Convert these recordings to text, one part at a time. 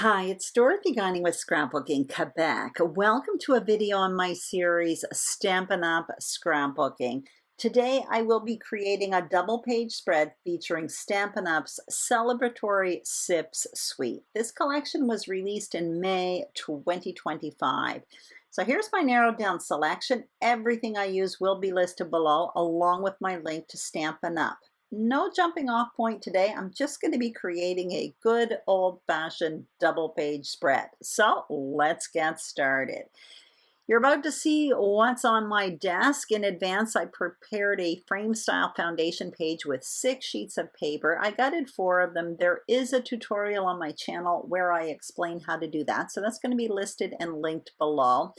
Hi, it's Dorothy Guining with Scrapbooking Quebec. Welcome to a video on my series Stampin' Up! Scrapbooking. Today I will be creating a double page spread featuring Stampin' Up's celebratory Sips suite. This collection was released in May 2025. So here's my narrowed down selection. Everything I use will be listed below along with my link to Stampin' Up. No jumping off point today. I'm just going to be creating a good old-fashioned double page spread. So let's get started. You're about to see what's on my desk. In advance, I prepared a frame style foundation page with 6 sheets of paper. I gutted 4 of them. There is a tutorial on my channel where I explain how to do that. So that's going to be listed and linked below.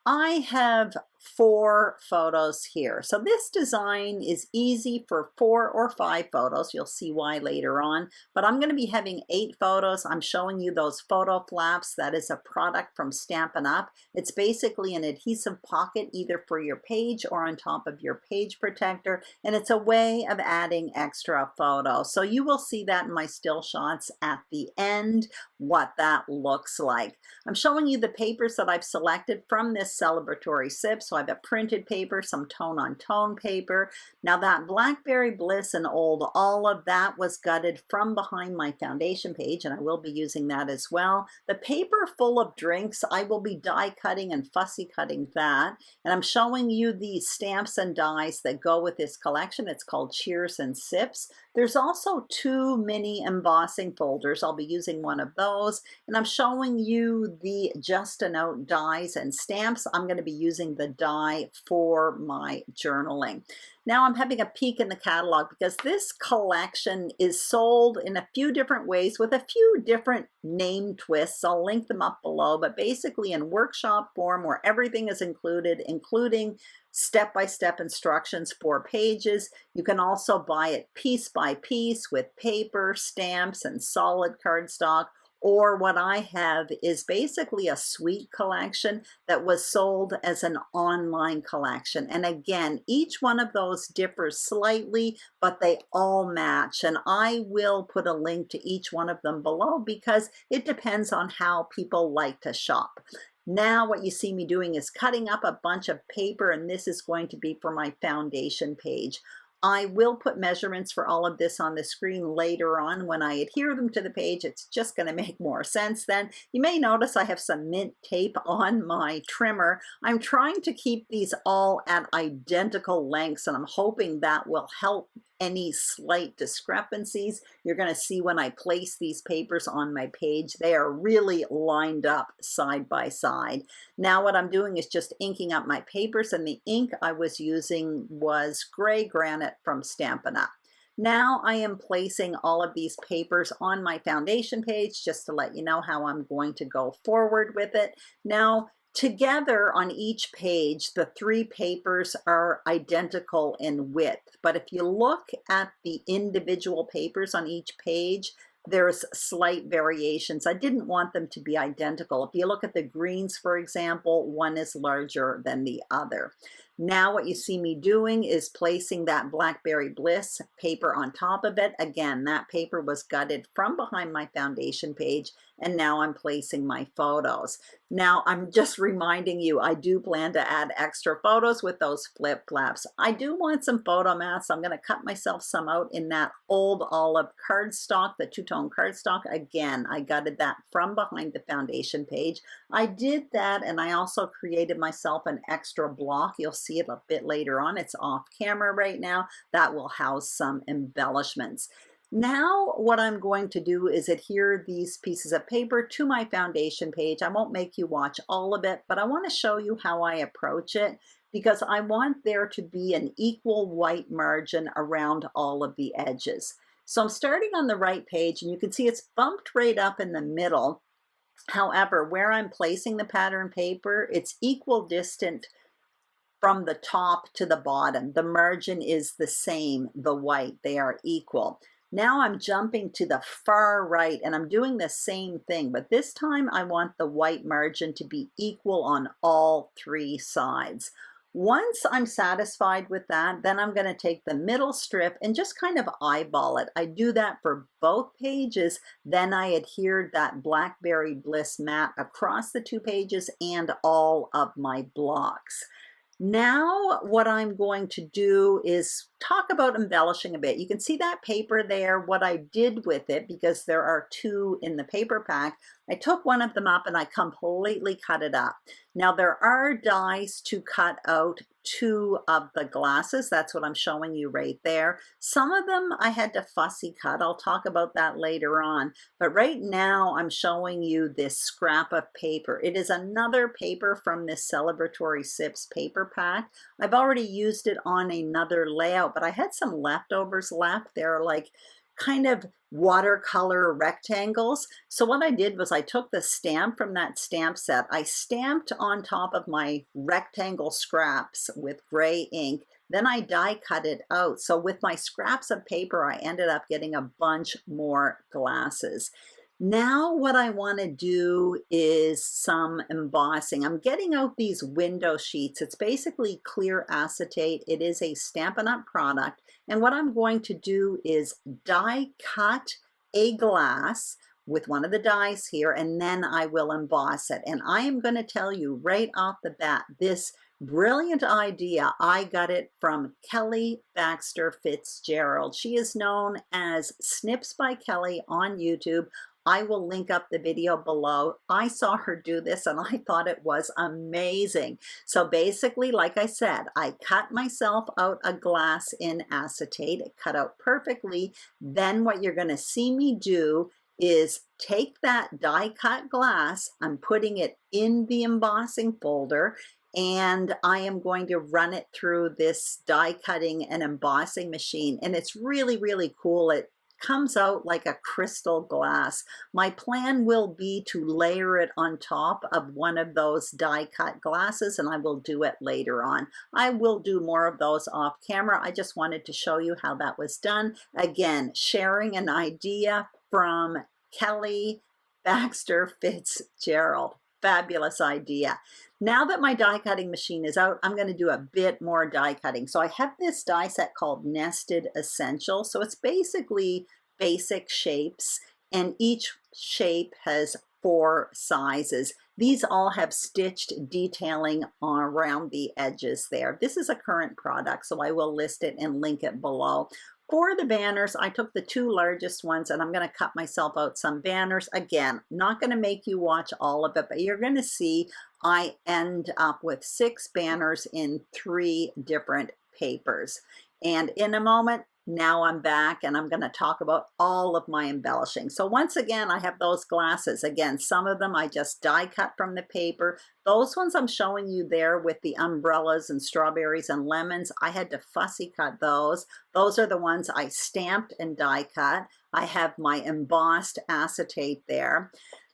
I have 4 photos here. So this design is easy for 4 or 5 photos. You'll see why later on, but I'm going to be having 8 photos. I'm showing you those photo flaps. That is a product from Stampin' Up. It's basically an adhesive pocket either for your page or on top of your page protector, and it's a way of adding extra photos. So you will see that in my still shots at the end, what that looks like. I'm showing you the papers that I've selected from this celebratory sip. So I have a printed paper, some tone-on-tone paper. Now that Blackberry, Bliss, and Old, all of that was gutted from behind my foundation page, and I will be using that as well. The paper full of drinks, I will be die cutting and fussy cutting that. And I'm showing you the stamps and dies that go with this collection. It's called Cheers and Sips. There's also 2 mini embossing folders. I'll be using one of those. And I'm showing you the Just a Note dies and stamps. I'm going to be using the die for my journaling. Now I'm having a peek in the catalog because this collection is sold in a few different ways with a few different name twists. I'll link them up below, but basically in workshop form where everything is included, including step-by-step instructions for pages. You can also buy it piece by piece with paper, stamps, and solid cardstock. Or what I have is basically a suite collection that was sold as an online collection. And again, each one of those differs slightly, but they all match. And I will put a link to each one of them below because it depends on how people like to shop. Now what you see me doing is cutting up a bunch of paper, and this is going to be for my foundation page. I will put measurements for all of this on the screen later on when I adhere them to the page. It's just going to make more sense then. You may notice I have some mint tape on my trimmer. I'm trying to keep these all at identical lengths, and I'm hoping that will help any slight discrepancies. You're going to see when I place these papers on my page, they are really lined up side by side. Now what I'm doing is just inking up my papers, and the ink I was using was gray Granite from Stampin' Up. Now I am placing all of these papers on my foundation page just to let you know how I'm going to go forward with it. Now, together on each page, the 3 papers are identical in width, but if you look at the individual papers on each page, there's slight variations. I didn't want them to be identical. If you look at the greens, for example, one is larger than the other. Now what you see me doing is placing that Blackberry Bliss paper on top of it. Again, that paper was gutted from behind my foundation page, and now I'm placing my photos. Now I'm just reminding you, I do plan to add extra photos with those flip flaps. I do want some photo mats. I'm going to cut myself some out in that old olive cardstock, the 2-tone cardstock. Again, I gutted that from behind the foundation page. I did that, and I also created myself an extra block. You'll see it a bit later on. It's off camera right now. That will house some embellishments. Now what I'm going to do is adhere these pieces of paper to my foundation page. I won't make you watch all of it, but I want to show you how I approach it because I want there to be an equal white margin around all of the edges. So I'm starting on the right page, and you can see it's bumped right up in the middle. However, where I'm placing the pattern paper, it's equal distant from the top to the bottom. The margin is the same, the white, they are equal. Now I'm jumping to the far right, and I'm doing the same thing, but this time I want the white margin to be equal on all 3 sides. Once I'm satisfied with that, then I'm going to take the middle strip and just kind of eyeball it. I do that for both pages. Then I adhered that Blackberry Bliss mat across the two pages and all of my blocks. Now what I'm going to do is talk about embellishing a bit. You can see that paper there, what I did with it, because there are two in the paper pack. I took one of them up and I completely cut it up. Now there are dies to cut out two of the glasses. That's what I'm showing you right there. Some of them I had to fussy cut. I'll talk about that later on. But right now I'm showing you this scrap of paper. It is another paper from this Celebratory Sips paper pack. I've already used it on another layout, but I had some leftovers left. They're like kind of watercolor rectangles. So what I did was I took the stamp from that stamp set. I stamped on top of my rectangle scraps with gray ink. Then I die cut it out. So with my scraps of paper, I ended up getting a bunch more glasses. Now what I want to do is some embossing. I'm getting out these window sheets. It's basically clear acetate. It is a Stampin' Up product. And what I'm going to do is die cut a glass with one of the dies here, and then I will emboss it. And I am going to tell you right off the bat, this brilliant idea, I got it from Kelly Baxter Fitzgerald. She is known as Snips by Kelly on YouTube. I will link up the video below. I saw her do this and I thought it was amazing. So basically, like I said, I cut myself out a glass in acetate. It cut out perfectly. Then what you're going to see me do is take that die cut glass, I'm putting it in the embossing folder, and I am going to run it through this die cutting and embossing machine. And it's really, really cool. It comes out like a crystal glass. My plan will be to layer it on top of one of those die cut glasses, and I will do it later on. I will do more of those off camera. I just wanted to show you how that was done. Again, sharing an idea from Kelly Baxter Fitzgerald. Fabulous idea. Now that my die cutting machine is out, I'm going to do a bit more die cutting. So I have this die set called Nested Essential. So it's basically basic shapes, and each shape has 4 sizes. These all have stitched detailing around the edges there. This is a current product, so I will list it and link it below. For the banners, I took the 2 largest ones and I'm going to cut myself out some banners. Again, not going to make you watch all of it, but you're going to see I end up with 6 banners in 3 different papers. And in a moment, now I'm back and I'm going to talk about all of my embellishing. So once again, I have those glasses. Again, some of them I just die cut from the paper. Those ones I'm showing you there with the umbrellas and strawberries and lemons, I had to fussy cut those. Those are the ones I stamped and die cut. I have my embossed acetate there.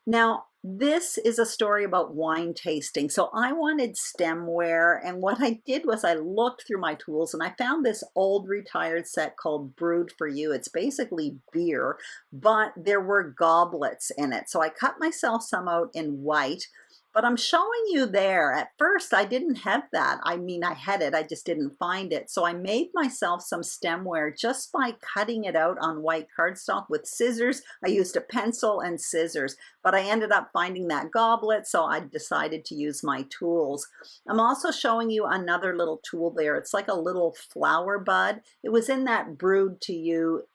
Now, this is a story about wine tasting. So I wanted stemware, and what I did was I looked through my tools and I found this old retired set called Brewed for You. It's basically beer, but there were goblets in it. So I cut myself some out in white. But I'm showing you there. At first, I didn't have that. I mean, I had it, I just didn't find it. So I made myself some stemware just by cutting it out on white cardstock with scissors. I used a pencil and scissors, but I ended up finding that goblet, so I decided to use my tools. I'm also showing you another little tool there. It's like a little flower bud. It was in that Brewed to You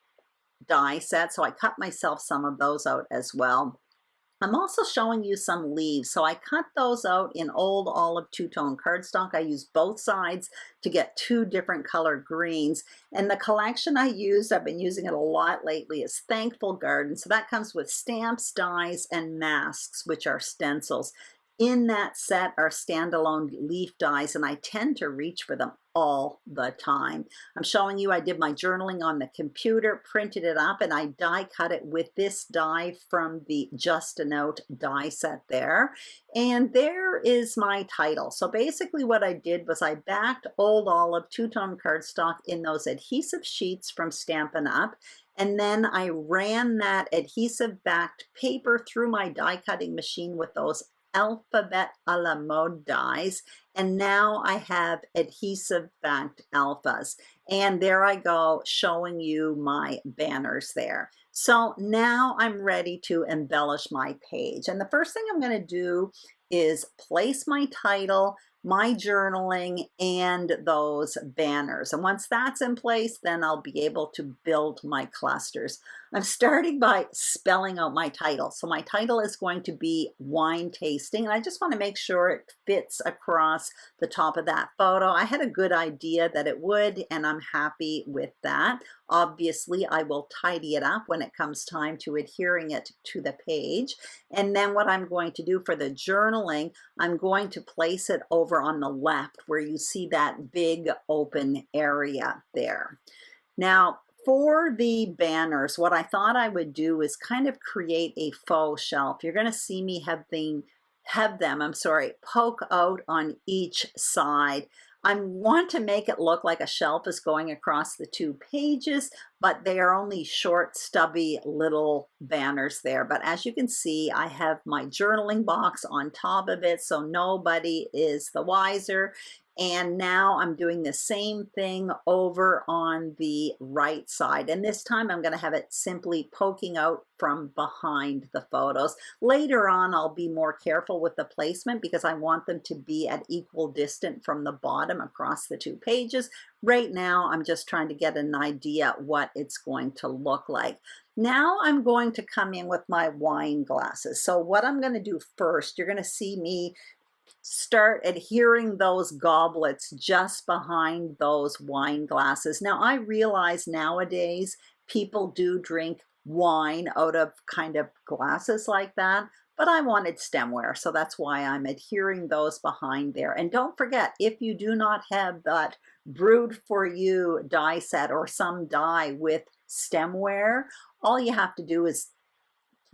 die set, so I cut myself some of those out as well. I'm also showing you some leaves. So I cut those out in old olive two-tone cardstock. I used both sides to get 2 different color greens. And the collection I used, I've been using it a lot lately, is Thankful Garden. So that comes with stamps, dies, and masks, which are stencils. In that set are standalone leaf dies, and I tend to reach for them all the time. I'm showing you I did my journaling on the computer, printed it up, and I die cut it with this die from the Just a Note die set there. And there is my title. So basically what I did was I backed old olive two-tone cardstock in those adhesive sheets from Stampin' Up. And then I ran that adhesive backed paper through my die cutting machine with those alphabet a la mode dies, and now I have adhesive backed alphas. And there I go, showing you my banners there. So now I'm ready to embellish my page. And the first thing I'm going to do is place my title, my journaling, and those banners. And once that's in place, then I'll be able to build my clusters. I'm starting by spelling out my title. So my title is going to be wine tasting, and I just want to make sure it fits across the top of that photo. I had a good idea that it would, and I'm happy with that. Obviously, I will tidy it up when it comes time to adhering it to the page. And then what I'm going to do for the journaling, I'm going to place it over on the left where you see that big open area there. Now, for the banners, what I thought I would do is kind of create a faux shelf. You're going to see me have them poke out on each side. I want to make it look like a shelf is going across the two pages, but they are only short, stubby little banners there. But as you can see, I have my journaling box on top of it, so nobody is the wiser. And now I'm doing the same thing over on the right side. And this time I'm going to have it simply poking out from behind the photos. Later on, I'll be more careful with the placement because I want them to be at equal distance from the bottom across the two pages. Right now, I'm just trying to get an idea what it's going to look like. Now I'm going to come in with my wine glasses. So what I'm going to do first, you're going to see me start adhering those goblets just behind those wine glasses. Now I realize nowadays people do drink wine out of kind of glasses like that, but I wanted stemware, so that's why I'm adhering those behind there. And don't forget, if you do not have that Brewed for You die set or some die with stemware, all you have to do is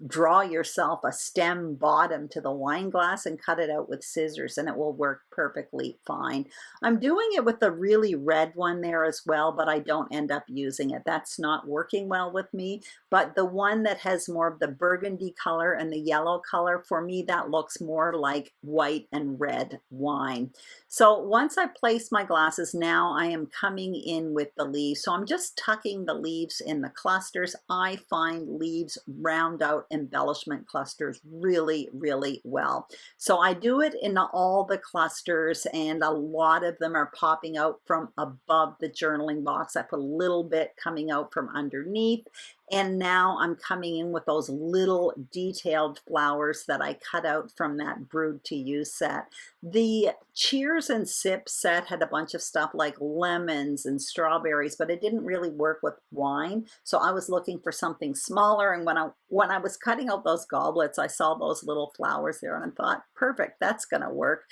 draw yourself a stem bottom to the wine glass and cut it out with scissors, and it will work perfectly fine. I'm doing it with the really red one there as well, but I don't end up using it. That's not working well with me. But the one that has more of the burgundy color and the yellow color, for me, that looks more like white and red wine. So once I place my glasses, now I am coming in with the leaves. So I'm just tucking the leaves in the clusters. I find leaves round out embellishment clusters really, really well. So I do it in all the clusters, and a lot of them are popping out from above the journaling box. I put a little bit coming out from underneath. And now I'm coming in with those little detailed flowers that I cut out from that Brewed to You set. The Cheers and Sip set had a bunch of stuff like lemons and strawberries, but it didn't really work with wine. So I was looking for something smaller. And when I was cutting out those goblets, I saw those little flowers there and I thought, perfect, that's going to work.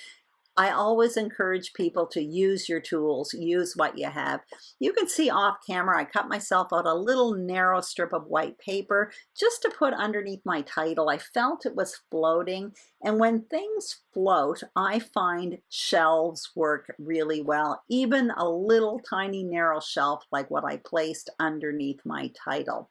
I always encourage people to use your tools, use what you have. You can see off camera, I cut myself out a little narrow strip of white paper just to put underneath my title. I felt it was floating, and when things float, I find shelves work really well, even a little tiny narrow shelf like what I placed underneath my title.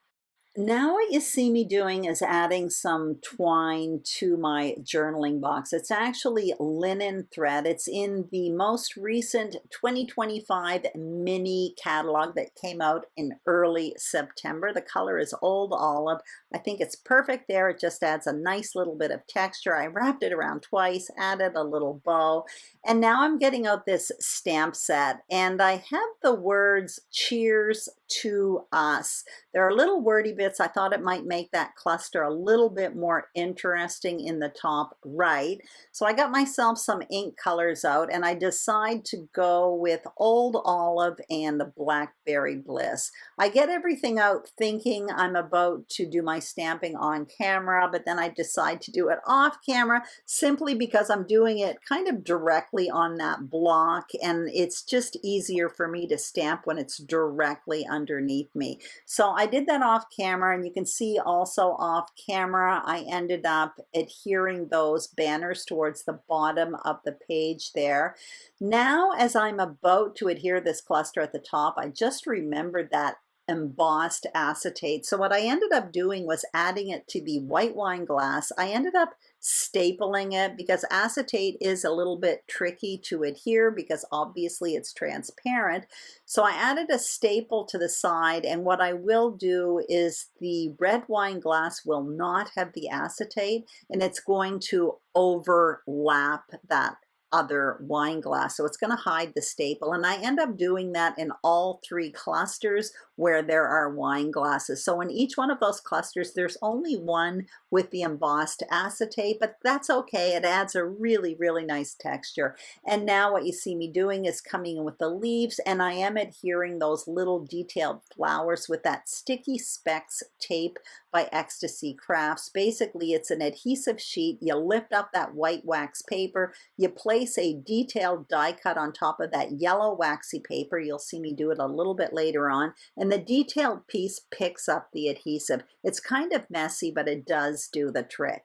Now what you see me doing is adding some twine to my journaling box. It's actually linen thread. It's in the most recent 2025 mini catalog that came out in early September. The color is Old Olive. I think it's perfect there. It just adds a nice little bit of texture. I wrapped it around twice, added a little bow, and now I'm getting out this stamp set, and I have the words "Cheers to Us." There are little wordy bits. I thought it might make that cluster a little bit more interesting in the top right. So I got myself some ink colors out, and I decide to go with Old Olive and Blackberry Bliss. I get everything out thinking I'm about to do my stamping on camera, but then I decide to do it off camera simply because I'm doing it kind of directly on that block, and it's just easier for me to stamp when it's directly underneath me. So I did that off camera, and you can see also off camera I ended up adhering those banners towards the bottom of the page there. Now as I'm about to adhere this cluster at the top, I just remembered that embossed acetate. So what I ended up doing was adding it to the white wine glass. I ended up stapling it because acetate is a little bit tricky to adhere because obviously it's transparent. So I added a staple to the side, and what I will do is the red wine glass will not have the acetate, and it's going to overlap that other wine glass. So it's going to hide the staple. And I end up doing that in all 3 clusters where there are wine glasses. So in each one of those clusters, there's only one with the embossed acetate, but that's okay. It adds a really, really nice texture. And now what you see me doing is coming in with the leaves, and I am adhering those little detailed flowers with that sticky Specks tape by Ecstasy Crafts. Basically, it's an adhesive sheet. You lift up that white wax paper, you place a detailed die cut on top of that yellow waxy paper. You'll see me do it a little bit later on, and the detailed piece picks up the adhesive. It's kind of messy, but it does do the trick.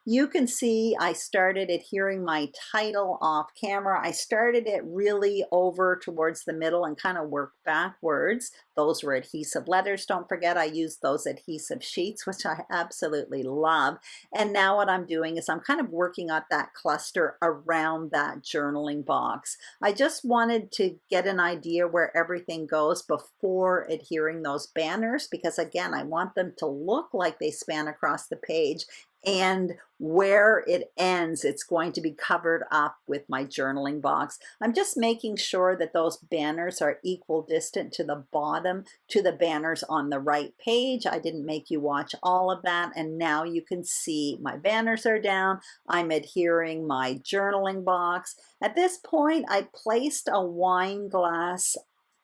You can see I started adhering my title off camera. I started it really over towards the middle and kind of worked backwards. Those were adhesive letters. Don't forget I used those adhesive sheets, which I absolutely love. And now what I'm doing is I'm kind of working on that cluster around that journaling box. I just wanted to get an idea where everything goes before adhering those banners, because again, I want them to look like they span across the page, and where it ends, it's going to be covered up with my journaling box. I'm just making sure that those banners are equal distant to the bottom to the banners on the right page. I didn't make you watch all of that, and now you can see my banners are down. I'm adhering my journaling box. At this point, I placed a wine glass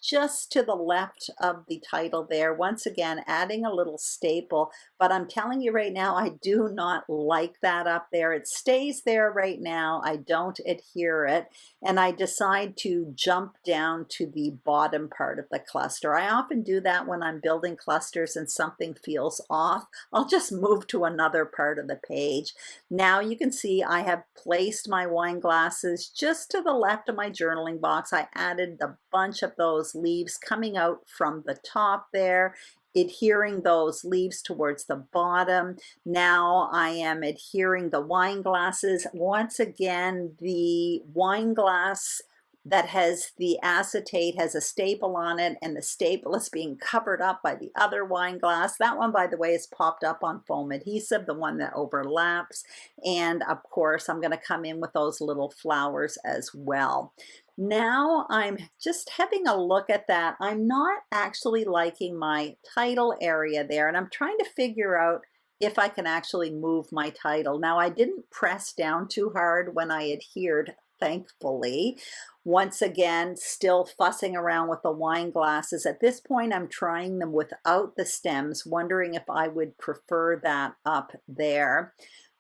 just to the left of the title there. Once again, adding a little staple, but I'm telling you right now, I do not like that up there. It stays there right now. I don't adhere it, and I decide to jump down to the bottom part of the cluster. I often do that when I'm building clusters and something feels off. I'll just move to another part of the page. Now you can see I have placed my wine glasses just to the left of my journaling box. I added a bunch of those leaves coming out from the top there, adhering those leaves towards the bottom. Now I am adhering the wine glasses. Once again, the wine glass that has the acetate has a staple on it, and the staple is being covered up by the other wine glass. That one, by the way, is popped up on foam adhesive, the one that overlaps. And of course, I'm going to come in with those little flowers as well. Now I'm just having a look at that. I'm not actually liking my title area there, and I'm trying to figure out if I can actually move my title. Now, I didn't press down too hard when I adhered, thankfully. Once again, still fussing around with the wine glasses. At this point, I'm trying them without the stems, wondering if I would prefer that up there.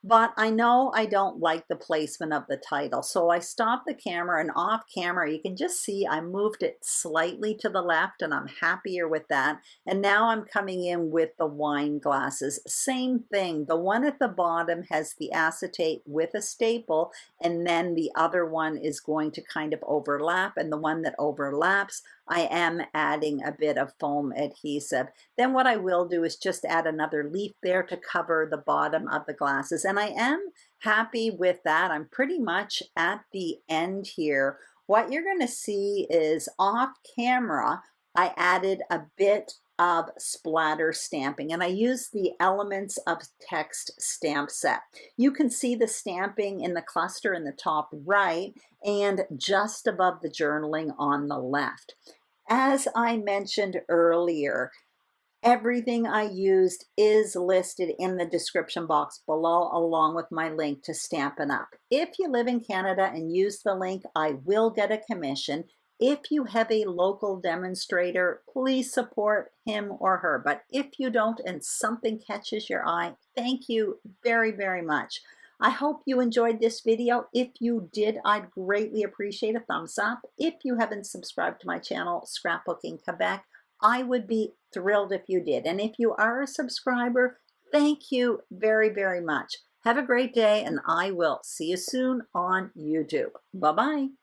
But I know I don't like the placement of the title, so I stopped the camera, and off camera you can just see I moved it slightly to the left, and I'm happier with that. And now I'm coming in with the wine glasses. Same thing, the one at the bottom has the acetate with a staple, and then the other one is going to kind of overlap, and the one that overlaps, I am adding a bit of foam adhesive. Then what I will do is just add another leaf there to cover the bottom of the glasses. And I am happy with that. I'm pretty much at the end here. What you're going to see is off camera, I added a bit of splatter stamping, and I used the Elements of Text stamp set. You can see the stamping in the cluster in the top right and just above the journaling on the left. As I mentioned earlier, everything I used is listed in the description box below, along with my link to Stampin' Up. If you live in Canada and use the link, I will get a commission. If you have a local demonstrator, please support him or her. But if you don't and something catches your eye, thank you very, very much. I hope you enjoyed this video. If you did, I'd greatly appreciate a thumbs up. If you haven't subscribed to my channel, Scrapbooking Quebec, I would be thrilled if you did. And if you are a subscriber, thank you very, very much. Have a great day, and I will see you soon on YouTube. Bye-bye.